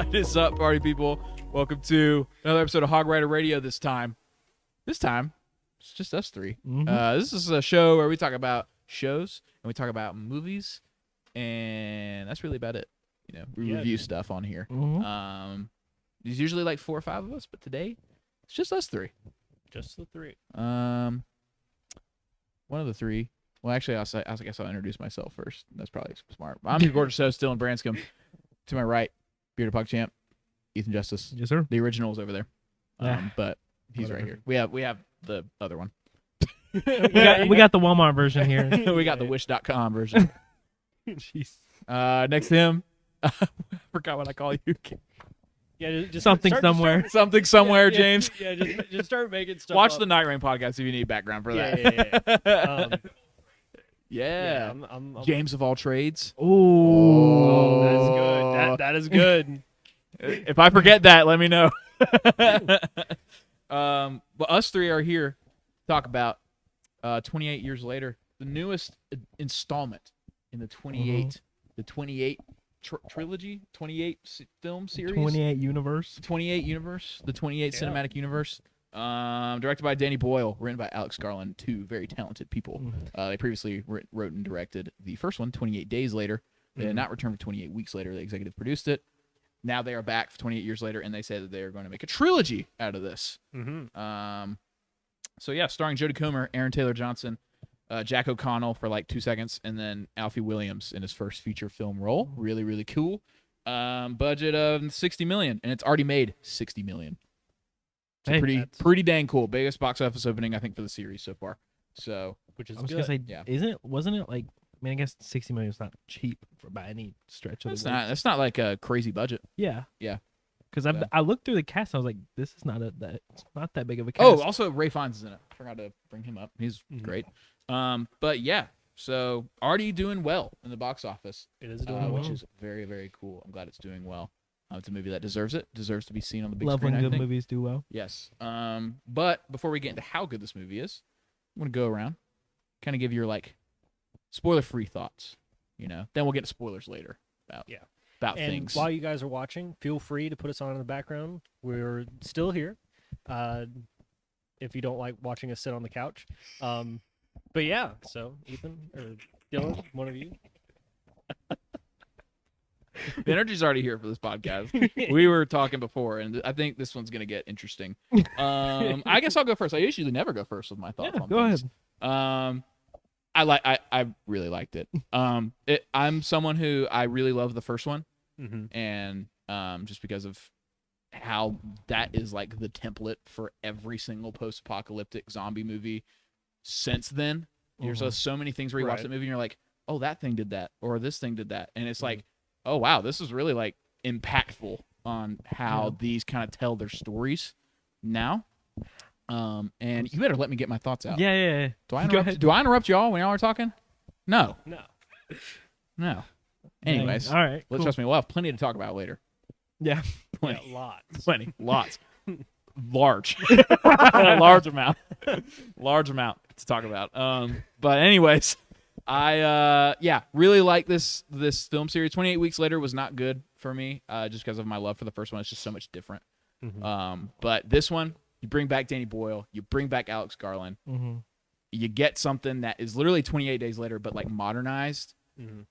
What is up, party people? Welcome to another episode of Hog Rider Radio. This time, it's just us three. This is a show where we talk about shows and we talk about movies, and that's really about it. You know, we review stuff on here. There's usually like 4 or 5 of us, but today it's just us three. Just the three. One of the three. Well, actually, I guess I'll introduce myself first. That's probably smart. I'm the gorgeous host, Dylan Branscombe. To my right, Bearded Puck Champ, Ethan Justice. Yes, sir. The original's over there, Yeah. but he's right here. We have the other one. we got the Walmart version here. We got the Wish.com version. Jeez. Next to him, I forgot what I call you. Yeah, just Something somewhere. Something somewhere, James. Yeah, just start making stuff. Watch up. the Night Rain podcast if you need background for that. Yeah. Yeah. I'm James of all trades. Oh, that's good. That is good. If I forget that, let me know. Well, us three are here to talk about 28 years later, the newest installment in the 28 trilogy, 28 film series, 28 universe, the 28 cinematic universe. Directed by Danny Boyle, written by Alex Garland, two very talented people. They previously wrote and directed the first one, 28 Days Later. They did not return for 28 weeks later. The executive produced it. Now they are back for 28 years later, and they say that they are going to make a trilogy out of this. So yeah, starring Jodie Comer, Aaron Taylor Johnson, Jack O'Connell for like 2 seconds, and then Alfie Williams in his first feature film role. Really, really cool. Budget of $60 million, and it's already made $60 million. So Hey, pretty dang cool. Biggest box office opening, I think, for the series so far. So, Which is I was good. gonna say, wasn't it like? I mean, I guess 60 million is not cheap by any stretch of the word. that's not like a crazy budget. Yeah. Yeah. Because So. I looked through the cast, and I was like, this is not it's not that big of a cast. Oh, also Ray Fiennes is in it. Forgot to bring him up. He's great. But yeah, so already doing well in the box office. It is doing which well. is very, very cool. I'm glad it's doing well. It's a movie that deserves to be seen on the big love screen. when I good think. movies do well. Yes. But before we get into how good this movie is, I'm gonna go around, kind of give your like spoiler-free thoughts. You know, then we'll get to spoilers later about And things. while you guys are watching, feel free to put us on in the background. We're still here. If you don't like watching us sit on the couch. But yeah, so Ethan or Dylan, one of you. The energy's already here for this podcast. We were talking before, and I think this one's gonna get interesting. I guess I'll go first. I usually never go first with my thoughts. Yeah, on go things. ahead. I really liked it. I'm someone who I really love the first one, and just because of how that is like the template for every single post-apocalyptic zombie movie since then. There's so many things where you watch the movie and you're like, oh, that thing did that, or this thing did that, and it's like, oh wow, this is really like impactful on how these kind of tell their stories now. And you better let me get my thoughts out. Yeah. Do I interrupt y'all when y'all are talking? No. No. Anyways, All right. Cool. trust me, we'll have plenty to talk about later. Yeah. Plenty. Yeah, lots. Plenty. Lots. Large. Large amount to talk about. But anyways, I really like this film series. 28 Weeks Later was not good for me, just because of my love for the first one. It's just so much different. But this one, you bring back Danny Boyle, you bring back Alex Garland, you get something that is literally 28 Days Later, but like modernized.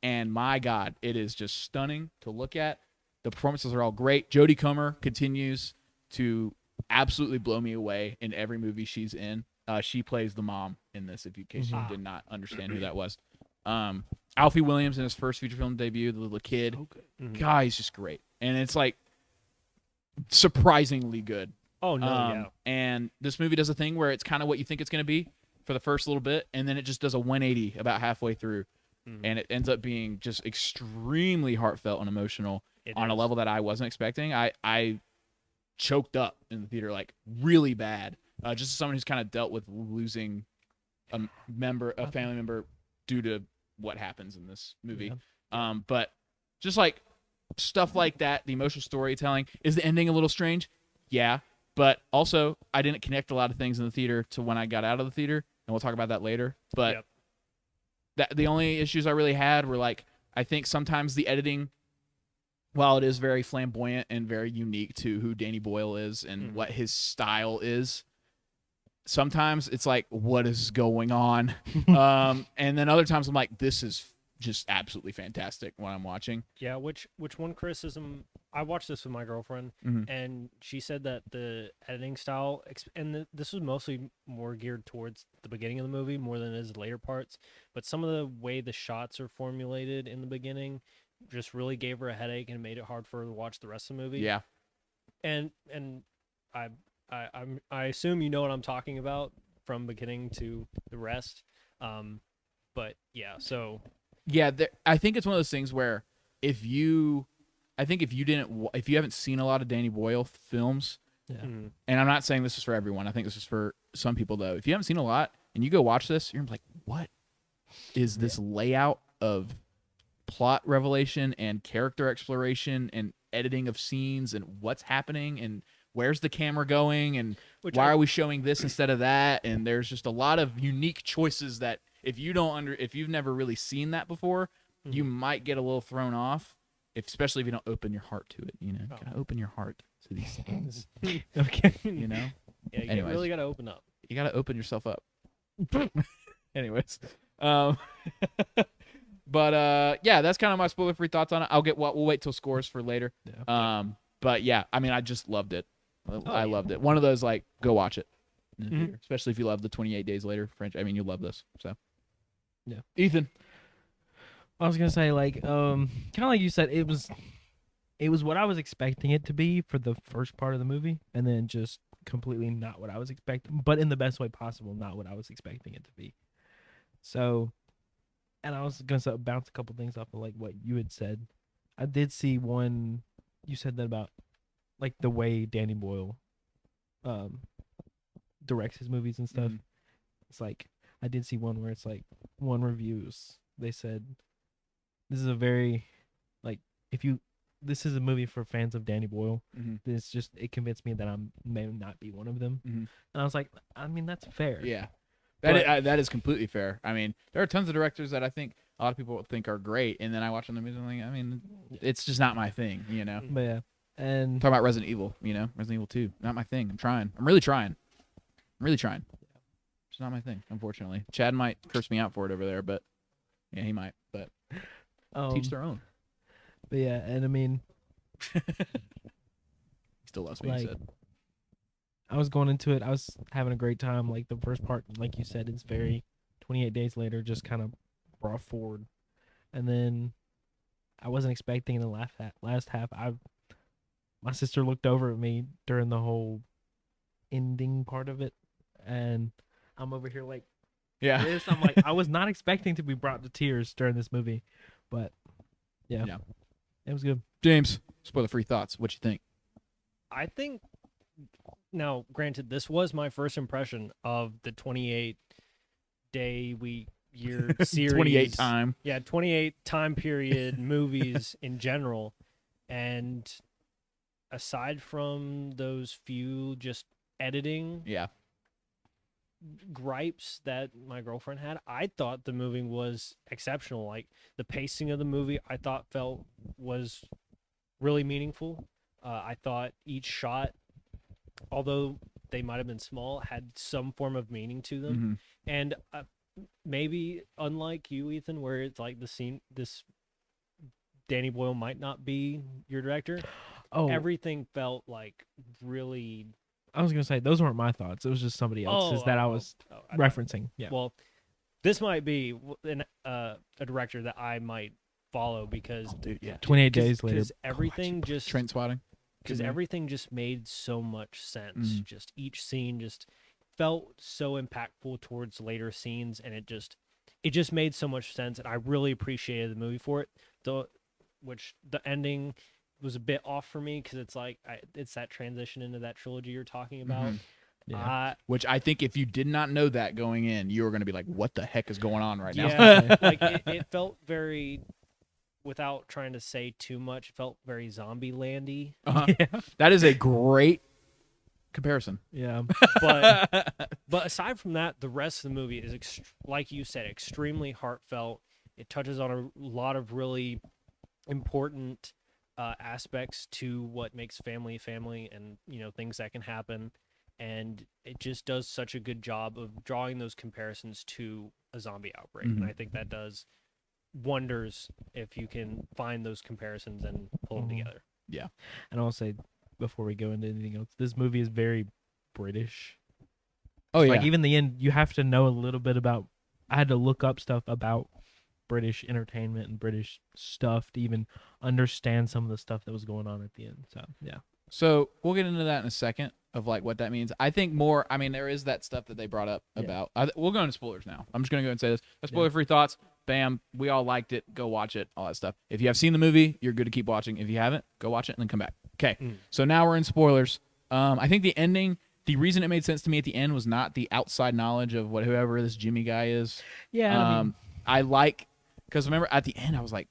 And my God, it is just stunning to look at. The performances are all great. Jodie Comer continues to absolutely blow me away in every movie she's in. She plays the mom in this, in case you did not understand who that was. Alfie Williams in his first feature film debut, the little kid. God, he's just great. And it's like surprisingly good. Oh, no, yeah. And this movie does a thing where it's kind of what you think it's going to be for the first little bit, and then it just does a 180 about halfway through. And it ends up being just extremely heartfelt and emotional on a level that I wasn't expecting. I choked up in the theater, like really bad. Just as someone who's kind of dealt with losing a family member due to what happens in this movie. But just like stuff like that, the emotional storytelling. Is the ending a little strange? Yeah. But also, I didn't connect a lot of things in the theater to when I got out of the theater, and we'll talk about that later. But the only issues I really had were like, I think sometimes the editing while it is very flamboyant and very unique to who Danny Boyle is and what his style is, sometimes it's like, what is going on? And then other times I'm like, this is just absolutely fantastic when I'm watching. Yeah, which one criticism, I watched this with my girlfriend, and she said that the editing style, and this was mostly more geared towards the beginning of the movie more than it is the later parts, but some of the way the shots are formulated in the beginning just really gave her a headache and made it hard for her to watch the rest of the movie. Yeah. And I assume you know what I'm talking about from beginning to the rest. But yeah, so yeah, I think it's one of those things where if you haven't seen a lot of Danny Boyle films, and I'm not saying this is for everyone, I think this is for some people though. If you haven't seen a lot and you go watch this, you're like, what is this layout of plot revelation and character exploration and editing of scenes and what's happening and where's the camera going and why are we showing this instead of that? And there's just a lot of unique choices that if you've never really seen that before, you might get a little thrown off, especially if you don't open your heart to it. You know, you gotta open your heart to these things. Okay. You know. Yeah, you Anyways. really got to open up. You gotta open yourself up. Anyways, but yeah, that's kind of my spoiler-free thoughts on it. We'll wait till scores for later. Yeah. But yeah, I mean, I just loved it. I loved it. One of those like, go watch it, in the theater. Especially if you love the 28 Days Later French. I mean, you'll love this. So yeah, Ethan. I was gonna say like kind of like you said, it was what I was expecting it to be for the first part of the movie, and then just completely not what I was expecting, but in the best way possible, not what I was expecting it to be. So, and I was gonna bounce a couple things off of like what you had said. I did see one. You said that about like the way Danny Boyle directs his movies and stuff. It's like I did see one where it's like one reviews. They said this is a very like this is a movie for fans of Danny Boyle. It convinced me that I may not be one of them. And I was like, I mean, that's fair. Yeah, that is completely fair. I mean, there are tons of directors that I think a lot of people think are great, and then I watch them and I'm like, I mean, it's just not my thing, you know. But yeah, and talk about Resident Evil, you know, Resident Evil 2, not my thing. I'm really trying. It's not my thing, unfortunately. Chad might curse me out for it over there, but yeah, he might. But teach their own. But yeah, and I mean, he still loves me. He said. I was going into it. I was having a great time. Like the first part, like you said, it's very 28 Days Later, just kind of brought forward. And then I wasn't expecting in the last half. My sister looked over at me during the whole ending part of it, and I'm over here like, yeah. This. I'm like, I was not expecting to be brought to tears during this movie, but yeah. It was good. James, spoiler-free thoughts. What you think? I think, now, granted, this was my first impression of the 28-day year series. 28 time. Yeah, 28 time period movies in general. And aside from those few just editing gripes that my girlfriend had, I thought the movie was exceptional. Like the pacing of the movie, I thought was really meaningful. I thought each shot, although they might have been small, had some form of meaning to them. And maybe unlike you, Ethan, where it's like this Danny Boyle might not be your director. Everything felt like really. I was gonna say those weren't my thoughts. It was just somebody else's that I was referencing. Yeah. Well, this might be a director that I might follow because 28 Days Later. Because everything just train spotting. Because everything just made so much sense. Just each scene just felt so impactful towards later scenes, and it just made so much sense, and I really appreciated the movie for it. The ending was a bit off for me because it's like it's that transition into that trilogy you're talking about. Yeah. Which I think if you did not know that going in, you were going to be like, what the heck is going on right now? Yeah, like it felt very, without trying to say too much, it felt very Zombie-landy. Yeah. That is a great comparison. Yeah. But aside from that, the rest of the movie is, like you said, extremely heartfelt. It touches on a lot of really important aspects to what makes family, and things that can happen, and it just does such a good job of drawing those comparisons to a zombie outbreak, and I think that does wonders if you can find those comparisons and pull them together. Yeah. And I'll say before we go into anything else, this movie is very British. Oh yeah. Like even the end, you have to know a little bit about. I had to look up stuff about British entertainment and British stuff to even understand some of the stuff that was going on at the end. So yeah. So we'll get into that in a second of like what that means. I think more. I mean, there is that stuff that they brought up about. We'll go into spoilers now. I'm just gonna go and say this. Spoiler-free thoughts. Bam. We all liked it. Go watch it. All that stuff. If you have seen the movie, you're good to keep watching. If you haven't, go watch it and then come back. Okay. So now we're in spoilers. I think the ending. The reason it made sense to me at the end was not the outside knowledge of whoever this Jimmy guy is. Yeah. I like, because remember at the end I was like,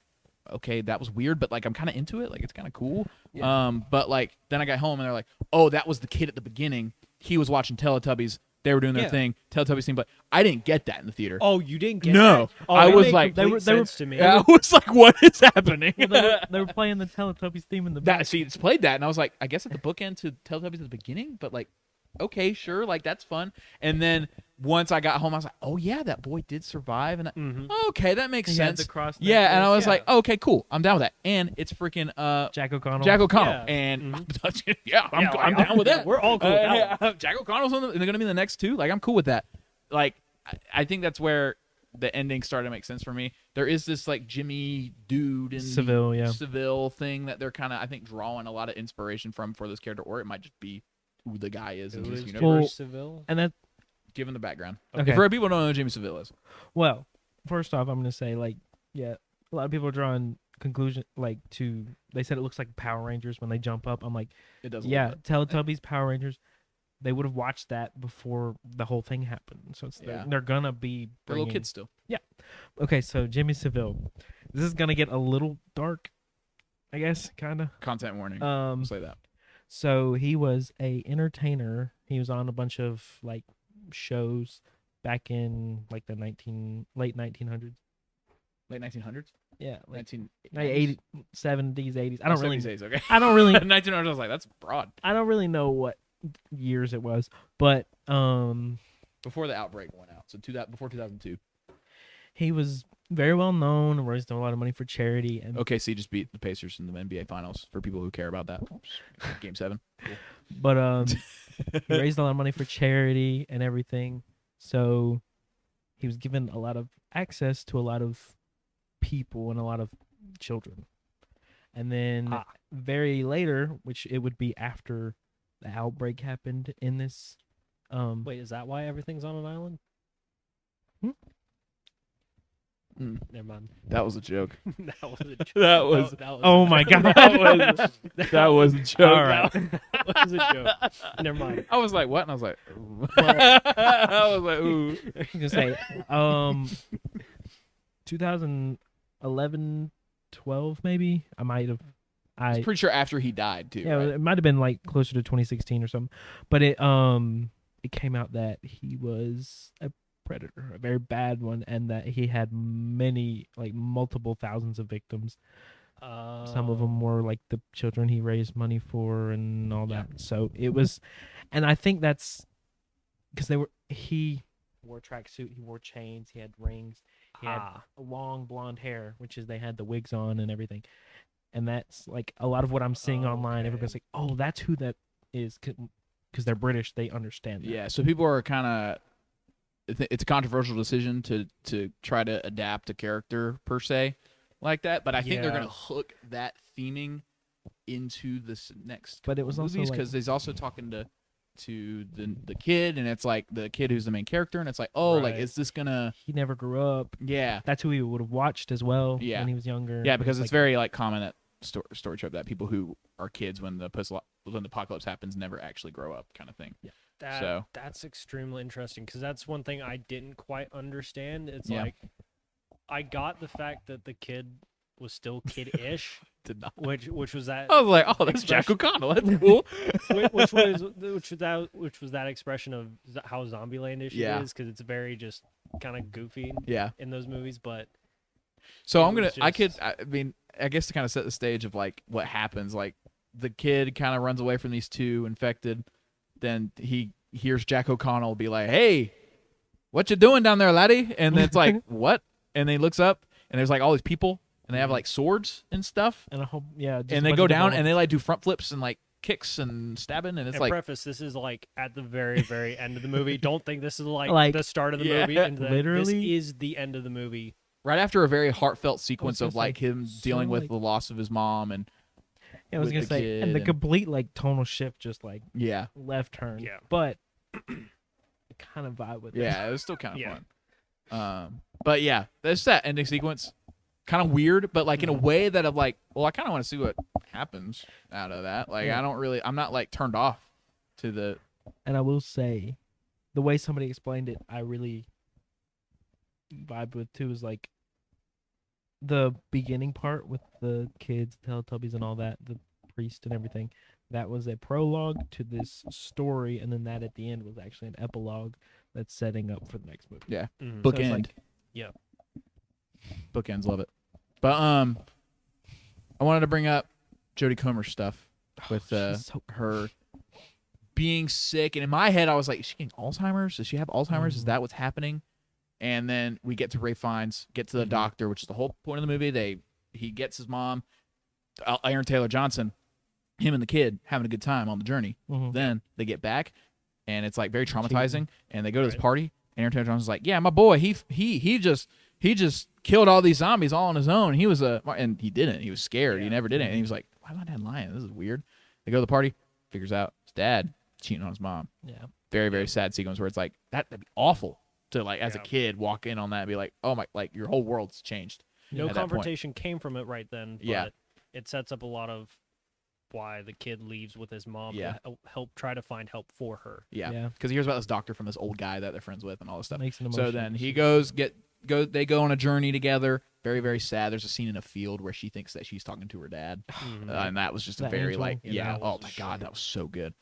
okay, that was weird, but like I'm kind of into it. Like it's kind of cool. Yeah. But like then I got home and they're like, oh, that was the kid at the beginning. He was watching Teletubbies. They were doing their thing. Teletubbies thing, but I didn't get that in the theater. Oh, you didn't get No. that? Oh, I that was made like, complete sense to me. I was like, what is happening? They were playing the Teletubbies theme in the back. It's played that, and I was like, I guess at the bookend to Teletubbies at the beginning, but like, okay, sure, like that's fun. And then once I got home, I was like, oh yeah, that boy did survive, and okay, that makes He had sense. the cross Yeah, and I was necklace. like, okay, cool, I'm down with that. And it's freaking Jack O'Connell. Jack O'Connell, Yeah. and Yeah, I'm down with that. We're all cool with that one. Jack O'Connell's in they're gonna be in the next two. Like I'm cool with that. Like I think that's where the ending started to make sense for me. There is this like Jimmy dude in Seville thing that they're kind of I think drawing a lot of inspiration from for this character, or it might just be who the guy is in this universe. Seville? And that Given the background. Okay. For people who don't know who Jimmy Seville is. well, first off, I'm gonna say like a lot of people are drawing conclusion like to. They said it looks like Power Rangers when they jump up. I'm like, It does. Teletubbies, Power Rangers. They would have watched that before the whole thing happened, so they're gonna be They're bringing... little kids still. Okay, so Jimmy Seville. This is gonna get a little dark, I guess, kind of. Content warning. Um, Say that. So he was a entertainer. He was on a bunch of like shows back in like the late 1900s. Late 1900s. Yeah, like 1980s. 80s, 70s, 80s. I don't really. 70s, okay. I don't really. 1900s. I was like, that's broad. I don't really know what years it was, but Before the outbreak went out, so before 2002. he was very well known and raised a lot of money for charity. And OKC just beat the Pacers in the NBA Finals for people who care about that. Game 7. Cool. But he raised a lot of money for charity and everything. So he was given a lot of access to a lot of people and a lot of children. And then very later, which it would be after the outbreak happened in this. Wait, is that why everything's on an island? Never mind. That was a joke. That was a joke. That was. Oh my god. That was a joke. All right. That was a joke. Never mind. I was like, what? And I was like, ooh. I was like, ooh. I was gonna say 2011, 12 maybe. I might have. I'm pretty sure after he died too. Yeah, right? it might have been like closer to 2016 or something. But it came out that he was a predator, a very bad one, and that he had multiple thousands of victims. Some of them were like the children he raised money for and all that. So it was, and I think that's because he wore a tracksuit, he wore chains, he had rings, he had long blonde hair, which is they had the wigs on and everything. And that's like a lot of what I'm seeing online. Everybody's like, oh, that's who that is, because they're British. They understand that. Yeah, so people are kind of. It's a controversial decision to try to adapt a character per se like that, but I think they're going to hook that theming into this next but it was movies because he's also talking to the kid, and it's like the kid who's the main character, and it's like, oh, like is this gonna? He never grew up. Yeah, that's who he would have watched as well. Yeah. When he was younger. Yeah, because it's very like common that story trope that people who are kids when the apocalypse happens never actually grow up, kind of thing. Yeah. That's extremely interesting because that's one thing I didn't quite understand. It's like I got the fact that the kid was still kid-ish, Did not. which was that. I was like, oh, that's Jack O'Connell. That's cool. which was that expression of how Zombieland-ish it is because it's very just kind of goofy. Yeah. In those movies, but So It I'm gonna. was I could. just- I mean, I guess to kind of set the stage of like what happens. Like the kid kind of runs away from these two infected. Then he hears Jack O'Connell be like, "Hey, what you doing down there, laddie?" And then it's like, "What?" And then he looks up, and there's like all these people, and they have like swords and stuff, And I hope, yeah. Just and a they bunch go of down, different and they like do front flips and like kicks and stabbing, and it's And like, preface, this is like at the very, very end of the movie. Don't think this is like, Like, the start of the yeah, movie. And this literally. is the end of the movie. right after a very heartfelt sequence gonna of like say, him so, dealing with like- the loss of his mom, and I was with gonna the say, and kid the and- complete like tonal shift, just like yeah, left turn. Yeah. But kind of vibe with it. yeah, it was still kind of Yeah. fun. But yeah, that's that ending sequence. Kind of weird, but like in a way that I'm like, well, I kind of want to see what happens out of that. Like, Yeah. I'm not like turned off to the. And I will say, the way somebody explained it, I really vibe with too. Is like the beginning part with the kids, Teletubbies, and all that, the priest and everything. That was a prologue to this story, and then that at the end was actually an epilogue that's setting up for the next movie. Yeah, Mhm. So it's bookend. like- Yeah. Bookends, love it. But I wanted to bring up Jodie Comer's stuff with she's so- her being sick, and in my head I was like, is she getting Alzheimer's? Does she have Alzheimer's? Is Mhm. that what's happening? And then we get to Ray Fiennes, get to the Mhm. doctor, which is the whole point of the movie. He gets his mom, Aaron Taylor Johnson, him and the kid having a good time on the journey. Mhm. Then they get back, and it's like very traumatizing. And they go to this Right. party, and Aaron Taylor Johnson's like, "Yeah, my boy, he just killed all these zombies all on his own. He was and he didn't. He was scared. He Yeah. never did it. And he was like, why is my dad lying? This is weird." They go to the party, figures out his dad cheating on his mom. Yeah. Very, very sad sequence where it's like that'd be awful to like as a Yeah. kid walk in on that and be like, oh my, like your whole world's changed. No at that point. confrontation came from it right then. But Yeah. it sets up a lot of why the kid leaves with his mom Yeah. to help try to find help for her. Yeah, Yeah. because he hears about this doctor from this old guy that they're friends with and all this stuff. Mm-hmm. Makes it So emotional. then he they go on a journey together. Very, very sad. There's a scene in a field where she thinks that she's talking to her dad. Mhm. And that was just a That very angel? like, Yeah, yeah. that Oh was my a god, shame. that was so good.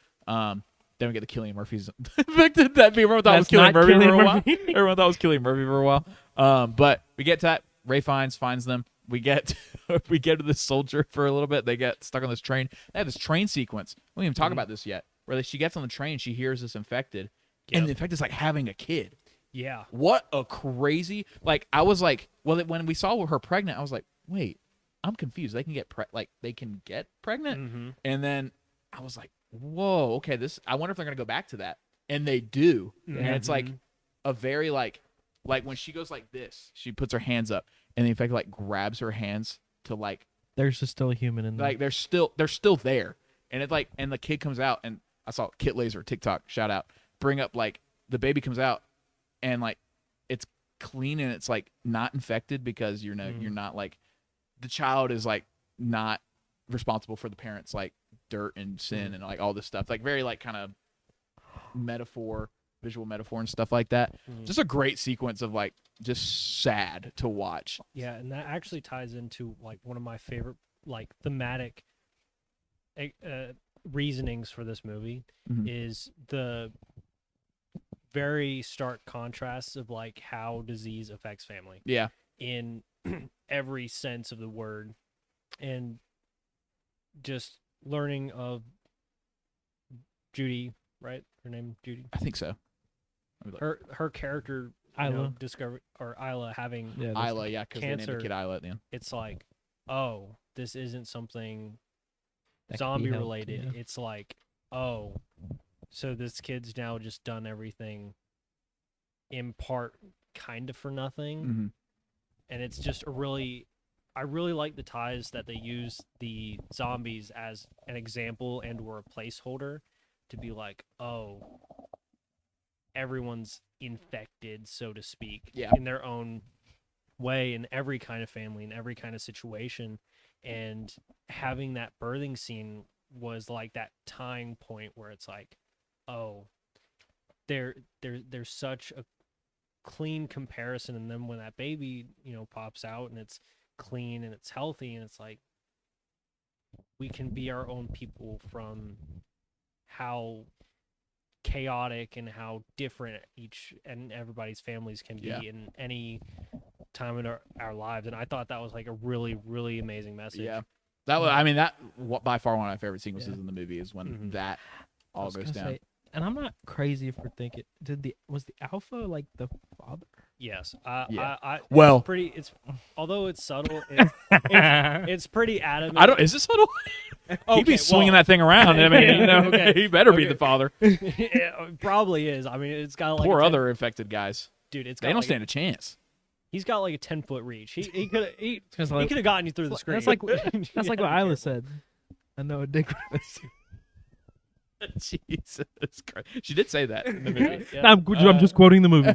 Then we get the Cillian Murphy's Victor. That everyone thought was That's Cillian not Murphy for a Cillian while. Murphy. Everyone thought it was Cillian Murphy for a while. But we get to that. Ray finds them. We get we get to this soldier for a little bit. They get stuck on this train. They have this train sequence. We didn't even talk Mhm. about this yet. Where she gets on the train, she hears this infected, and the Yep. infected's like having a kid. Yeah. What a crazy! Like I was like, well, when we saw her pregnant, I was like, wait, I'm confused. They can get they can get pregnant, Mm-hmm. and then I was like, whoa, okay, this. I wonder if they're gonna go back to that, and they do, and it's like a very like when she goes like this, she puts her hands up, and the infected like grabs her hands to like There's just still a human in there. they're still there, and it like and the kid comes out, and I saw Kit Laser TikTok shout out bring up like the baby comes out, and like it's clean and it's like not infected because you're not like the child is like not responsible for the parents like dirt and sin and like all this stuff, like very like kind of visual metaphor and stuff like that. Just a great sequence of like just sad to watch. Yeah, and that actually ties into like one of my favorite like thematic reasonings for this movie Mhm. is the very stark contrasts of like how disease affects family Yeah, in every sense of the word, and just learning of Judy, right? Her name Judy. I think so. Her character, Isla. discover or Isla having Yeah, that's- Isla, yeah, because they named the cancer. kid Isla at the end. it's like, oh, this isn't something that could be zombie helped, related. yeah. It's like, oh, so this kid's now just done everything in part kind of for nothing. Mhm. And it's just I really like the ties that they use the zombies as an example and or a placeholder to be like, oh, everyone's infected, so to speak, Yeah. in their own way in every kind of family, in every kind of situation. And having that birthing scene was like that tying point where it's like, oh, there's such a clean comparison, and then when that baby pops out and it's clean and it's healthy, and it's like we can be our own people from how chaotic and how different each and everybody's families can be Yeah. in any time in our lives, and I thought that was like a really, really amazing message. Yeah, that was. I mean, that by far one of my favorite sequences Yeah. in the movie is when Mhm. that I all was goes gonna down. say, and I'm not crazy for thinking. Was the alpha like the father? Yes. Yeah. I Well- it's pretty. It's although it's subtle, it's pretty adamant. I don't. Is this subtle? He'd be swinging that thing around. I mean, you know, Okay, he better be okay. the father. It probably is. I mean, it's got like Poor a 10 other infected guys. dude. It's They got don't like stand a chance. he's got like a 10-foot reach. He could he It's could have gotten you through the screen. That's like that's You like gotta what be Isla careful. said. I know a dick. Jesus Christ. She did say that in the Yeah, movie. yeah. I'm just quoting the movie.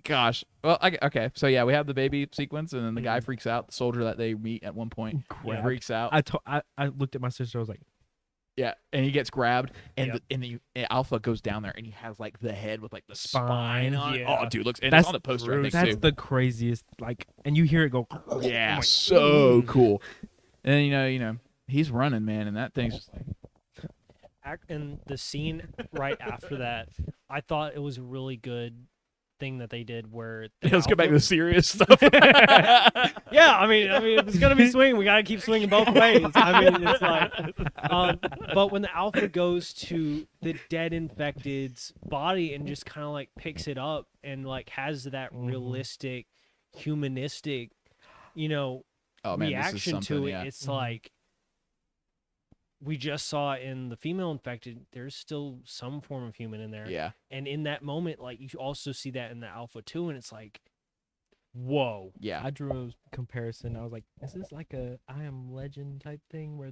Gosh. Well, okay. So yeah, we have the baby sequence, and then the guy freaks out. The soldier that they meet at one point Grabbed. freaks out. I looked at my sister. I was like, Yeah, and he gets grabbed, and Yep. and Alpha goes down there, and he has like the head with like the spine on it. Yeah. Oh, dude, looks. And That's it's on the poster, I think, that's too. the craziest. Like, and you hear it go. Yeah, I'm like, so cool. And you know, he's running, man, and that thing's just like, And the scene right after that, I thought it was a really good thing that they did where let's get back to the serious stuff. yeah, I mean, if it's gonna be swinging, we gotta keep swinging both ways. I mean, it's like, but when the alpha goes to the dead infected's body and just kind of like picks it up and like has that realistic, humanistic, you know, Oh man, this is reaction to something, it, yeah. it's like we just saw in the female infected. There's still some form of human in there. Yeah, And in that moment, like you also see that in the alpha too, and it's like, whoa. yeah. I drew a comparison. I was like, is this like a I Am Legend type thing where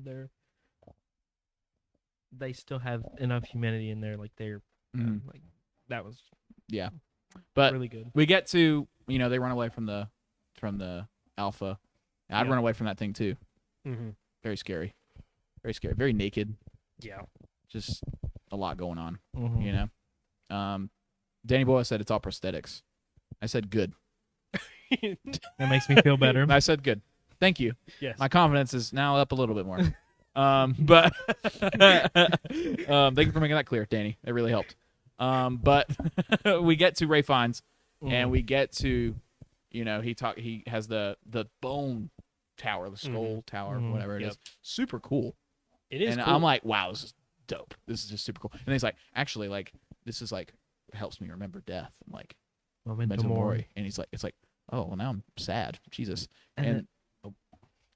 they still have enough humanity in there, like they're Mhm. like that was But really good. we get to, you know, they run away from the alpha. I'd Yeah. run away from that thing too. Mm-hmm. Very scary. Very scary. Very naked. Yeah. Just a lot going on. Mhm. You know. Danny Boyle said it's all prosthetics. I said good. That makes me feel better. I said good. Thank you. Yes. My confidence is now up a little bit more. But thank you for making that clear, Danny. It really helped. But we get to Ray Fiennes, and we get to, you know, he has the bone tower, the skull tower, Mhm. whatever it Yep. is. Super cool. It is. And cool. I'm like, wow, this is dope. This is just super cool. And then he's like, actually, like, this is like helps me remember death. I'm like, Memento Memento Mori. Mori. And he's like, it's like, oh, well, now I'm sad. Jesus. And And then- oh,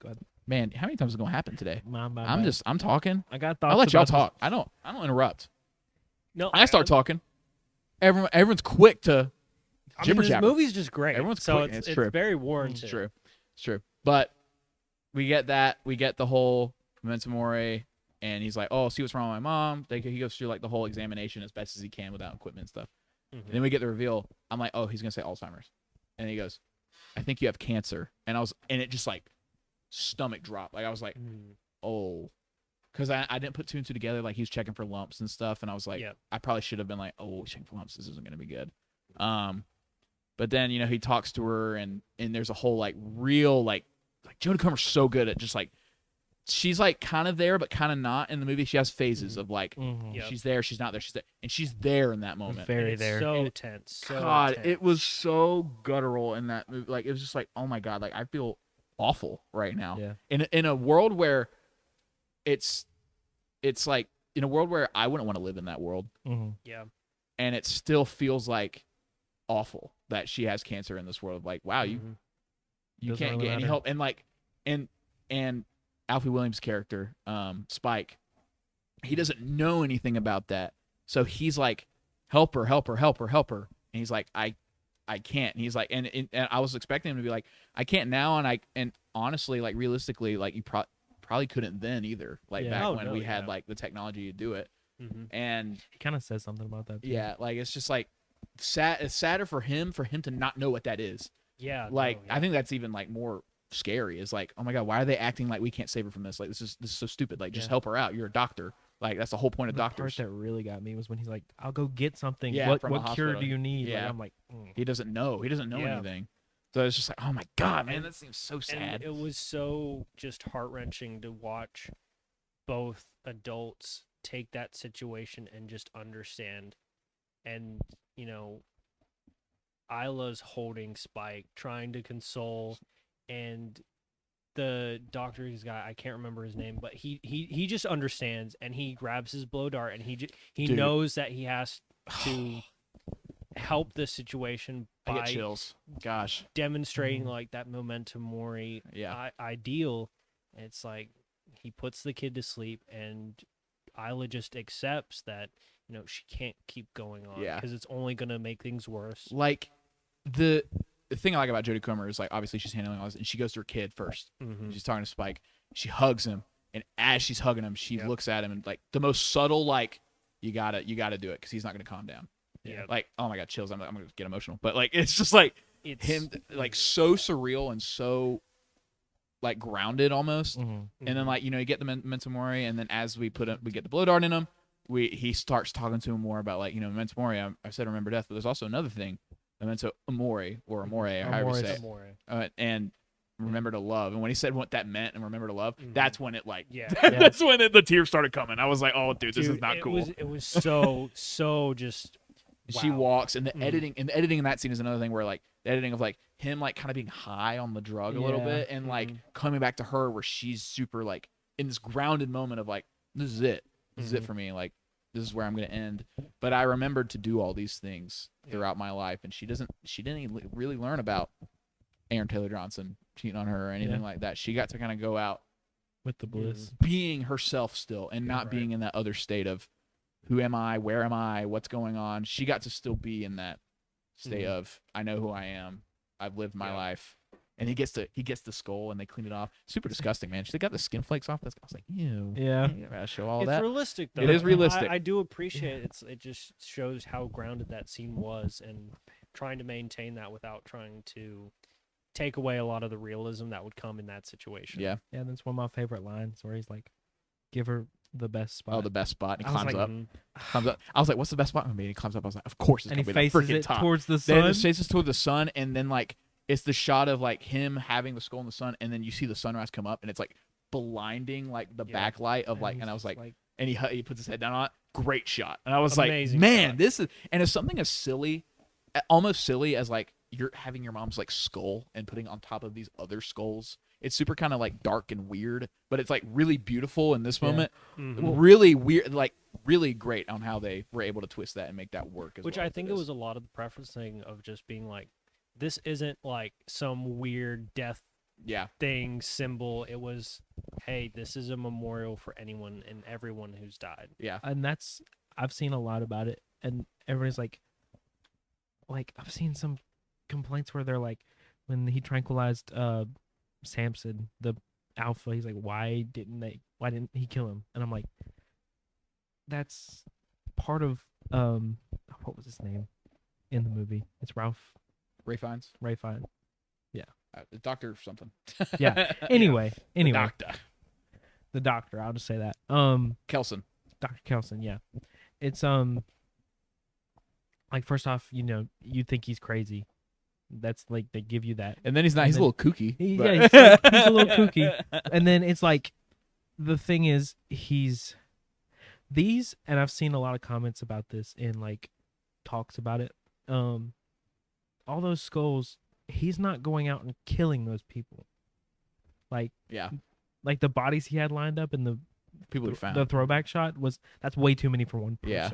go ahead. man, how many times is it gonna happen today? My I'm bad. I'm talking. I got thoughts. I'll let y'all about this. talk. I don't interrupt. no. I start talking. Everyone's quick to I mean, jibber this jabber. movie's just great. Everyone's so quick. it's It's true. very warranted. It's true. It's true. But we get that. We get the whole Memento Mori, and he's like, "Oh, see what's wrong with my mom." He goes through like the whole examination as best as he can without equipment and stuff. Mhm. And then we get the reveal. I'm like, "Oh, he's gonna say Alzheimer's," and he goes, "I think you have cancer." And it just like stomach dropped. Like I was like, Mm. "Oh," because I didn't put two and two together. Like he was checking for lumps and stuff, and I was like, Yep. I probably should have been like, "Oh, checking for lumps. This isn't gonna be good." But then, you know, he talks to her, and there's a whole like real like Jodie Comer's so good at just like she's like kind of there but kind of not in the movie. She has phases of like Mhm. Yep. she's there, she's not there, she's there, and she's there in that moment. Very And it's there. So And- tense. So God, tense. it was so guttural in that movie. Like it was just like, oh my God, like I feel awful right now. Yeah. In a world where it's like in a world where I wouldn't want to live in that world, Mhm. Yeah. and it still feels like awful that she has cancer in this world. Like, wow, Mhm. you Doesn't can't really get any matter. help. And like, and Alfie Williams' character, Spike, he doesn't know anything about that. So he's like, help her. And he's like, I can't. And he's like, and I was expecting him to be like, I can't now. And honestly, like realistically, like you probably couldn't then either. Like Yeah. back Oh, when no, we had yeah. like the technology to do it. Mhm. And He kind of says something about that. Too. yeah, like it's just like sad. It's sadder for him to not know what that is. Yeah. Like no, yeah. I think that's even like more scary. Is like, oh my God, why are they acting like we can't save her from this? Like this is so stupid. Like just Yeah. help her out. You're a doctor. Like that's the whole point of The part doctors. that really got me was when he's like, "I'll go get something. Yeah, what from a what cure hospital. do you need?" Yeah. Like, I'm like, He doesn't know. He doesn't know Yeah. anything. So it's just like, oh my God, man, And- that seems so And sad. it was so just heart wrenching to watch both adults take that situation and just understand. And, you know, Isla's holding Spike, trying to console, and the doctor, he's got, I can't remember his name, but he just understands, and he grabs his blow dart, and he Dude. knows that he has to help the situation I get by chills. Gosh. demonstrating like that memento mori Yeah. ideal. And it's like he puts the kid to sleep, and Isla just accepts that she can't keep going on Yeah. because it's only gonna make things worse. Like the thing I like about Jodie Comer is like obviously she's handling all this, and she goes to her kid first. Mm-hmm. She's talking to Spike. She hugs him, and as she's hugging him, she Yep. looks at him and like the most subtle like you gotta do it because he's not gonna calm down. Yeah, Like, oh my god, chills. I'm gonna get emotional, but like it's just like it's him like so surreal and so like grounded almost. Mhm. And then like you get the memento mori, and then as we get the blow dart in him, he starts talking to him more about like memento mori. I said remember death, but there's also another thing, memento mori or amore, or however you say it. Amore. And remember to love. And when he said what that meant and remember to love, Mhm. that's when it like Yeah. that's when the tears started coming. I was like, oh dude, this is not it cool. It was so just. She wow. walks, and the Mhm. editing in that scene is another thing where like the editing of like him like kind of being high on the drug a little Yeah. bit, and like Mhm. coming back to her where she's super like in this grounded moment of like this is it Mhm. for me, like this is where I'm gonna end. But I remembered to do all these things Yeah. throughout my life, and she didn't even really learn about Aaron Taylor Johnson cheating on her or anything like that. She got to kind of go out With the bliss. being herself still and not Right. being in that other state of who am I, where am I, what's going on. She got to still be in that state Mhm. of I know who I am, I've lived my Yeah. life. And he gets the skull, and they clean it off. Super disgusting, man. She got the skin flakes off. I was like, ew. Yeah. You gotta show all It's that. realistic though. It is realistic. I do appreciate it. It just shows how grounded that scene was, and trying to maintain that without trying to take away a lot of the realism that would come in that situation. Yeah. Yeah, that's one of my favorite lines where he's like, "Give her the best spot." Oh, the best spot. And he I was climbs like, up. Mhm. Comes up. I was like, what's the best spot gonna be? And he climbs up. I was like, of course it's and he gonna be the faces freaking it top. towards the Then sun. it faces toward the sun, and then like it's the shot of like him having the skull in the sun, and then you see the sunrise come up, and it's like blinding like the Yeah. backlight of like, he's and I was just like, and he puts his head down on it. Great shot. And I was Amazing like, man, shot. this is, and it's something as silly, almost silly as like you're having your mom's like skull and putting on top of these other skulls. It's super kind of like dark and weird, but it's like really beautiful in this Yeah. moment. Mhm. Really weird, like really great on how they were able to twist that and make that work. As Which well I as think it it is. was a lot of the preferencing of just being like, this isn't like some weird death Yeah. thing symbol. It was, hey, this is a memorial for anyone and everyone who's died. Yeah. And that's, I've seen a lot about it, and everybody's like I've seen some complaints where they're like, when he tranquilized Samson, the alpha, he's like, why didn't he kill him? And I'm like, that's part of what was his name in the movie? It's Ralph Ray Fiennes. Fiennes. Doctor something. Yeah. Anyway, Doctor. the doctor, I'll just say that. Kelson. Dr. Kelson, yeah. It's like, first off, you think he's crazy. That's like, they give you that. And then he's not. And He's a then- little kooky. Yeah, but- he's a little kooky. And then it's like, the thing is, and I've seen a lot of comments about this in like talks about it. All those skulls, he's not going out and killing those people. Like Yeah. the bodies he had lined up in the People he found. the throwback shot that's way too many for one person Yeah.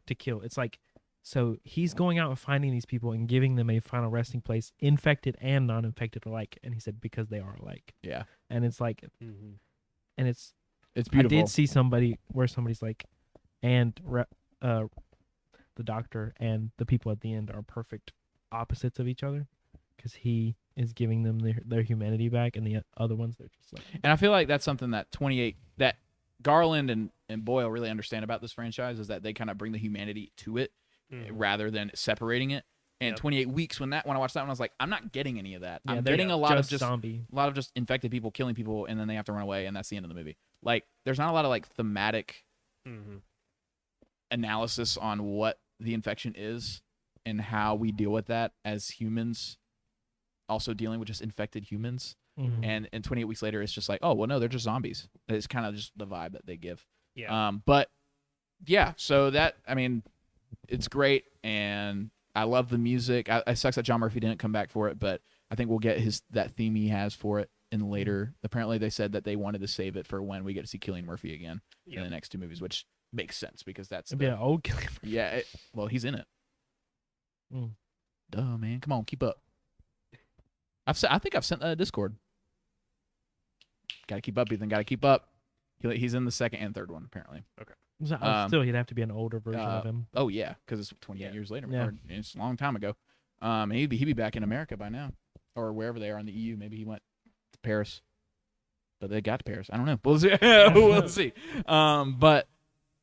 to kill. It's like, so he's going out and finding these people and giving them a final resting place, infected and non-infected alike. And he said, because they are alike. Yeah. And it's like, Mm-hmm. and it's, It's beautiful. I did see somebody's like, and the doctor and the people at the end are perfect opposites of each other, because he is giving them their humanity back, and the other ones, they're just like, And I feel like that's something that that Garland and Boyle really understand about this franchise, is that they kind of bring the humanity to it rather than separating it. And Yep. 28 Weeks, when I watched that one, I was like, I'm not getting any of that. yeah, I'm they're getting a lot of just zombie. infected people killing people, and then they have to run away, and that's the end of the movie. Like, there's not a lot of like thematic Mm-hmm. analysis on what the infection is and how we deal with that as humans, also dealing with just infected humans. Mhm. And 28 Weeks later, it's just like, oh well, no, they're just zombies. It's kind of just the vibe that they give. Yeah. But yeah, so that, I mean, it's great, and I love the music. It sucks that John Murphy didn't come back for it, but I think we'll get that theme he has for it in later. Apparently, they said that they wanted to save it for when we get to see Cillian Murphy again in the next 2 movies, which makes sense because that's It'd be an old Cillian Murphy. yeah. Well, he's in it. Mm. Duh, man. Come on, keep up. I think I've sent that to Discord. Got to keep up, Ethan. Got to keep up. He's in the second and third one, apparently. Okay. So, still, he'd have to be an older version of him. Oh, yeah, because it's 28 years later. Yeah. Or it's a long time ago. And he'd be back in America by now. Or wherever they are in the EU. Maybe he went to Paris. But they got to Paris. I don't know. We'll see. We'll see. But,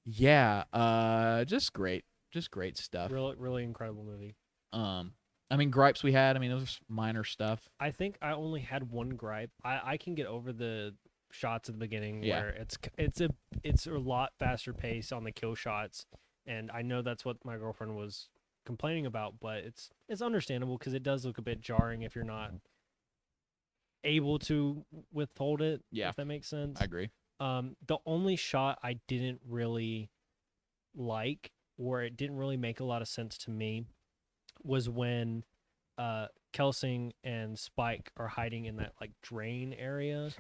yeah, just great. Just great stuff. Really, really incredible movie. I mean, gripes we had. I mean, those are minor stuff. I think I only had one gripe. I can get over the shots at the beginning where it's a lot faster pace on the kill shots, and I know that's what my girlfriend was complaining about, but it's understandable because it does look a bit jarring if you're not able to withhold it. Yeah, if that makes sense. I agree. The only shot I didn't really like, or it didn't really make a lot of sense to me, was when Kelsing and Spike are hiding in that like drain area.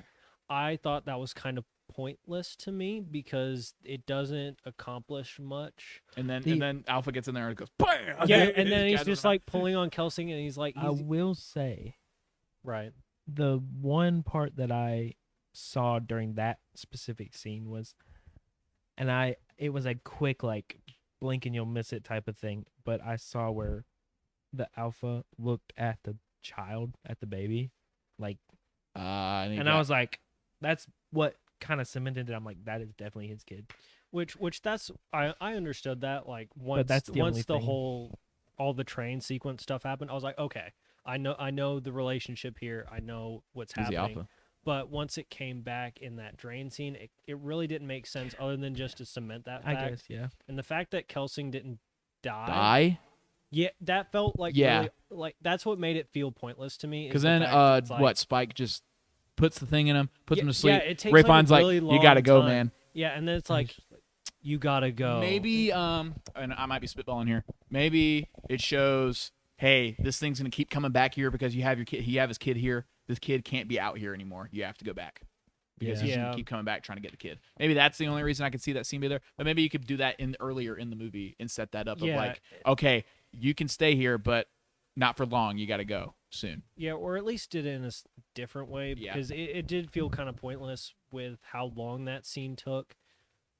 I thought that was kind of pointless to me because it doesn't accomplish much. And then Alpha gets in there and goes, BAM! Yeah, and then he's just like pulling on Kelsing, and he's like, I will say, right. The one part that I saw during that specific scene was, it was a quick like blink and you'll miss it type of thing, but I saw where the Alpha looked at the child, at the baby, like, and I was like, that's what kind of cemented it. I'm like, that is definitely his kid. Which that's I understood that, like, once that's the only thing. all the train sequence stuff happened, I was like, okay, I know the relationship here, I know what's He's the happening. Alpha. But once it came back in that drain scene, it really didn't make sense other than just to cement that fact. I guess, yeah. And the fact that Kelsing didn't Die? yeah, that felt like really, like that's what made it feel pointless to me. Because then, Spike just puts the thing in him, puts him to sleep. Yeah, it takes Rayfine's like, a really long you gotta go, time. man. Yeah, and then it's like, you gotta go. Maybe, and I might be spitballing here. Maybe it shows, hey, this thing's gonna keep coming back here because you have your kid. You have his kid here. This kid can't be out here anymore. You have to go back because he's gonna keep coming back trying to get the kid. Maybe that's the only reason I could see that scene be there. But maybe you could do that earlier in the movie and set that up of like, okay, you can stay here, but not for long. You got to go soon. Yeah, or at least did it in a different way because it did feel kind of pointless with how long that scene took.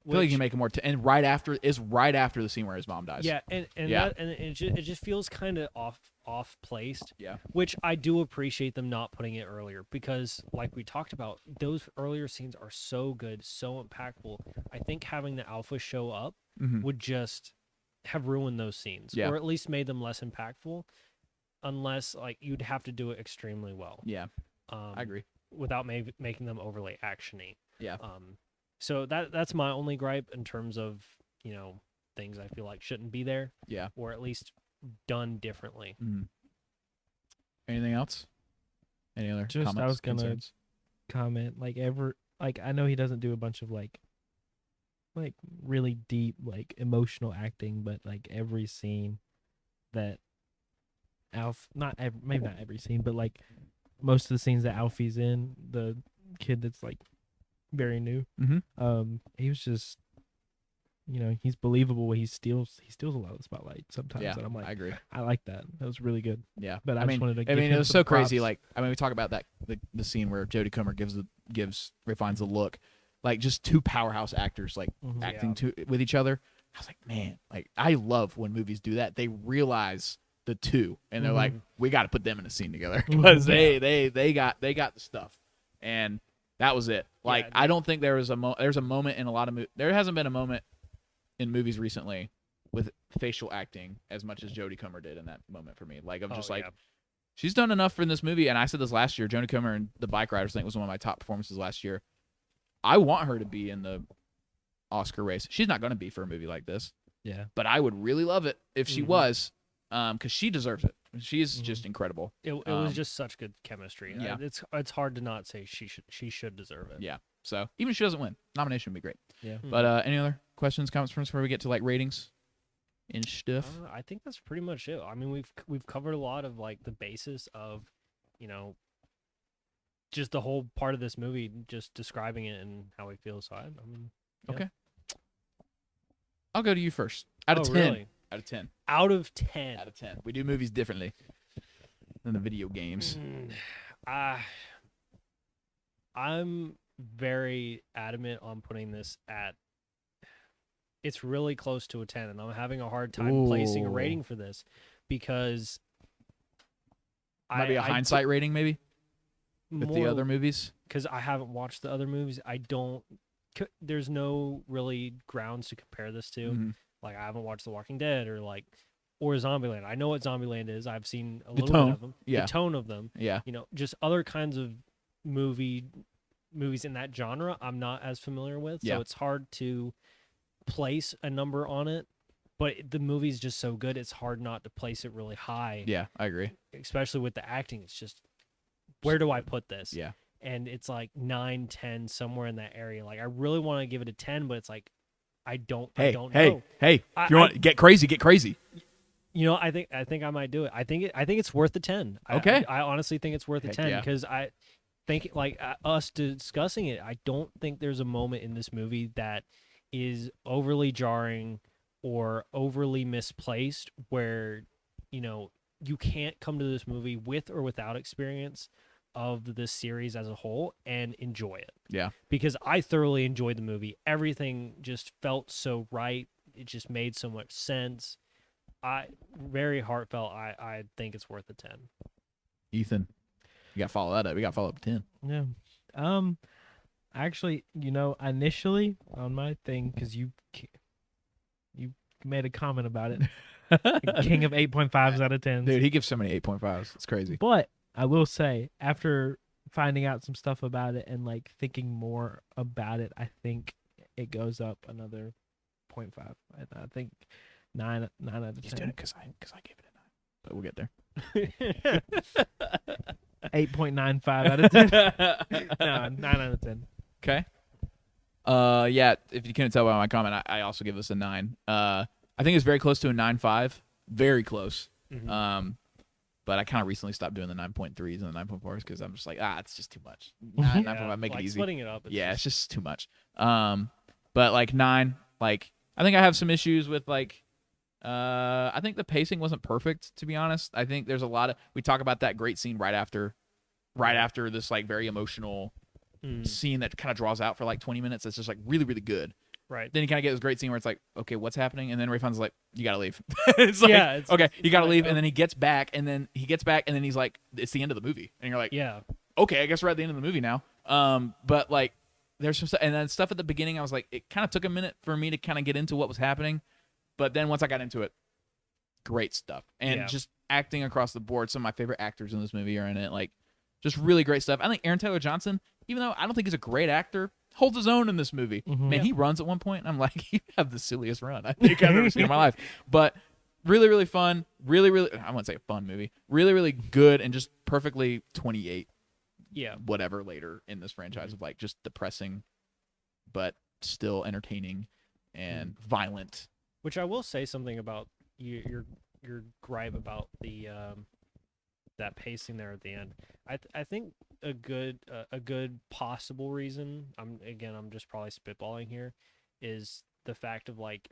I feel like you can make it more. And right after the scene where his mom dies. Yeah, and it just feels kind of off placed. Yeah, which I do appreciate them not putting it earlier because, like we talked about, those earlier scenes are so good, so impactful. I think having the Alpha show up would just have ruined those scenes, or at least made them less impactful. Unless like you'd have to do it extremely well. Yeah, I agree. Without making them overly actiony. Yeah. So that's my only gripe in terms of, things I feel like shouldn't be there. Yeah. Or at least done differently. Anything else? Any other just comments? I was gonna concerns? comment I know he doesn't do a bunch of like really deep like emotional acting, but like every scene that maybe not every scene, but like most of the scenes that Alfie's in, the kid that's like very new, he was just, he's believable. He steals a lot of the spotlight sometimes. Yeah, and I'm like, I agree. I like that. That was really good. Yeah, but I just wanted to. I give mean, him it was some so crazy. props. Like, I mean, we talk about that the scene where Jodie Comer gives Rayfine's a look, like just two powerhouse actors like acting with each other. I was like, man, like I love when movies do that. They realize the two, and they're like, we got to put them in a scene together because they got the stuff, and that was it. Like, I don't think there's a moment in a lot of there hasn't been a moment in movies recently with facial acting as much as Jodie Comer did in that moment for me. Like, I'm just she's done enough for this movie, and I said this last year. Jodie Comer and The Bike Riders, I think, was one of my top performances last year. I want her to be in the Oscar race. She's not going to be for a movie like this. Yeah, but I would really love it if she was. Because she deserves it. She's just incredible. It was just such good chemistry. Yeah. It's hard to not say she should deserve it. Yeah. So even if she doesn't win, nomination would be great. Yeah. But any other questions, comments from us before we get to like ratings? and stuff. I think that's pretty much it. I mean, we've covered a lot of like the basis of, just the whole part of this movie, just describing it and how we feel. So I mean, yeah. Okay. I'll go to you first. Out of 10. Really? Out of 10. Out of 10. Out of 10. We do movies differently than the video games. I'm very adamant on putting this at. It's really close to a 10, and I'm having a hard time placing a rating for this because Might be a hindsight rating, maybe, with the other movies. Because I haven't watched the other movies. There's no really grounds to compare this to. Mhm. Like, I haven't watched The Walking Dead or Zombieland. I know what Zombieland is. I've seen a little bit of them. Yeah. The tone of them. Yeah. Just other kinds of movies in that genre I'm not as familiar with. Yeah. So it's hard to place a number on it. But the movie's just so good, it's hard not to place it really high. Yeah, I agree. Especially with the acting. It's just, where do I put this? Yeah. And it's like 9, 10, somewhere in that area. Like, I really want to give it a 10, but it's like, I don't know. Hey, if you want to get crazy, get crazy. I think I might do it. I think it's worth a 10. Okay. I honestly think it's worth a 10 because I think, like, us discussing it, I don't think there's a moment in this movie that is overly jarring or overly misplaced where, you can't come to this movie with or without experience of this series as a whole and enjoy it. Yeah. Because I thoroughly enjoyed the movie. Everything just felt so right. It just made so much sense. Very heartfelt. I think it's worth a 10. Ethan, you got to follow that up. We got to follow up 10. Yeah. Actually, initially on my thing, because you made a comment about it. King of 8.5s out of 10s. Dude, he gives so many 8.5s. It's crazy. But I will say, after finding out some stuff about it and like thinking more about it, I think it goes up another 0.5. I think 9 out of 10. He's doing it because I gave it a 9. But we'll get there. 8.95 out of 10. No, 9 out of 10. Okay. Yeah, if you couldn't tell by my comment, I also give this a 9. I think it's very close to a 9.5. Very close. Mm-hmm. But I kind of recently stopped doing the 9.3s and the 9.4s because I'm just like, it's just too much. 9.5, make it easy. Splitting it up. It's just too much. But like 9, like I think I have some issues with like, I think the pacing wasn't perfect, to be honest. I think there's a lot of, we talk about that great scene right after this like very emotional scene that kind of draws out for like 20 minutes. That's just like really, really good. Right. Then you kind of get this great scene where it's like, okay, what's happening? And then Ray Fon's like, you gotta leave. It's like, it's, okay, you gotta like, leave. And then he gets back, and then he's like, it's the end of the movie. And you're like, yeah, okay, I guess we're at the end of the movie now. But like, there's some stuff, and then stuff at the beginning, I was like, it kind of took a minute for me to kind of get into what was happening. But then once I got into it, great stuff. And just acting across the board. Some of my favorite actors in this movie are in it. Like, just really great stuff. I think Aaron Taylor Johnson, even though I don't think he's a great actor, holds his own in this movie. Mm-hmm. Man, he runs at one point, and I'm like, you have the silliest run I think I've ever seen in my life. But really, really fun. Really, really, I wouldn't say a fun movie. Really, really good, and just perfectly 28. Yeah. Whatever later in this franchise of like just depressing, but still entertaining and violent. Which I will say something about your gripe about the that pacing there at the end. I think a good possible reason, I'm just probably spitballing here, is the fact of like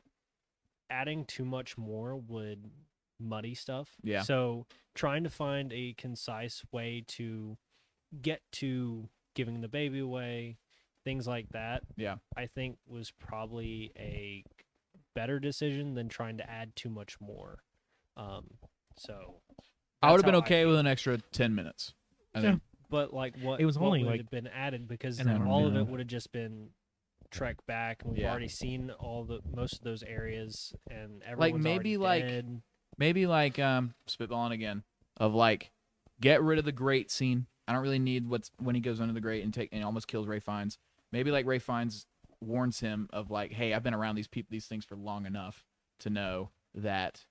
adding too much more would muddy stuff. Yeah. So trying to find a concise way to get to giving the baby away, things like that. Yeah. I think was probably a better decision than trying to add too much more. So I would have been okay with an extra 10 minutes. I think. But like what it was only would like have been added, because an hour all of and a half. it would have just been trek back, and we've Yeah. already seen most of those areas, and Like, everyone's maybe, already like, dead. Maybe like spitballing again of like get rid of the grate scene. I don't really need when he goes under the grate and almost kills Ray Fiennes. Maybe like Ray Fiennes warns him of like, hey, I've been around these things for long enough to know that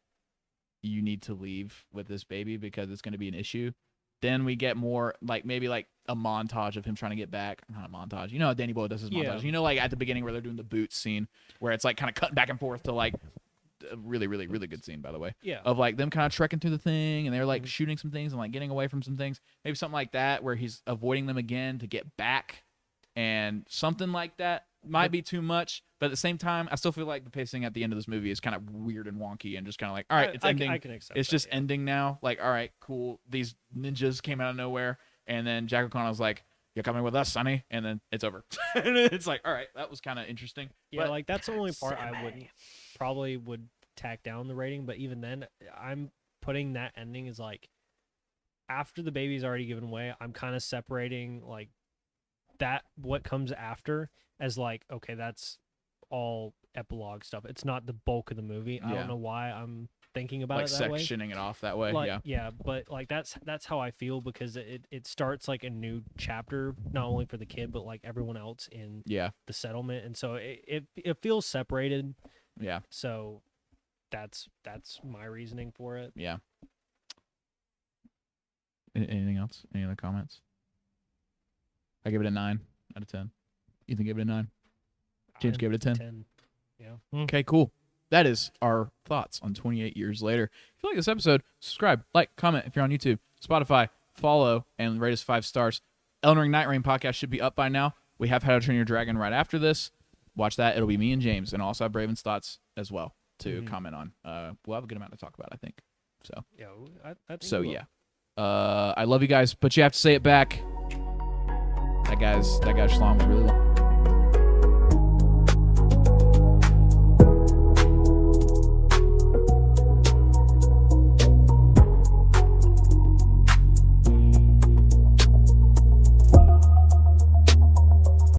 you need to leave with this baby because it's going to be an issue. Then we get more like maybe like a montage of him trying to get back. Not a montage. You know how Danny Boyle does his montage. Yeah. You know, like at the beginning where they're doing the boots scene where it's like kind of cutting back and forth to like a really, really, really good scene, by the way. Yeah. Of like them kind of trekking through the thing, and they're like shooting some things and like getting away from some things. Maybe something like that, where he's avoiding them again to get back, and something like that might be too much. But at the same time, I still feel like the pacing at the end of this movie is kind of weird and wonky, and just kind of like, all right, it's ending. I can accept It's that, just yeah. ending now. Like, all right, cool. These ninjas came out of nowhere, and then Jack O'Connell's like, "You're coming with us, Sonny," and then it's over. And it's like, all right, that was kind of interesting. Yeah, But- like that's the only part I would tack down the rating, but even then, I'm putting that ending as like after the baby's already given away. I'm kind of separating like that what comes after as like, okay, that's all epilogue stuff. It's not the bulk of the movie. I Yeah. don't know why I'm thinking about like it that way. sectioning it off that way. Like, yeah. but like that's how I feel, because it starts like a new chapter, not only for the kid but like everyone else in Yeah. the settlement, and so it feels separated. Yeah. So that's my reasoning for it. Yeah. Anything else? Any other comments? I give it a 9 out of 10. Ethan gave it a 9. James gave it a 10. 10. Yeah. Okay, cool. That is our thoughts on 28 years later. If you like this episode, subscribe, like, comment if you're on YouTube, Spotify, follow, and rate us 5 stars. Elden Ring Night Rain podcast should be up by now. We have How to Train Your Dragon right after this. Watch that. It'll be me and James, and also have Braven's thoughts as well to comment on. We'll have a good amount to talk about, I think. So, Yeah. I think so we will. yeah. I love you guys, but you have to say it back. That guy's schlong was really long.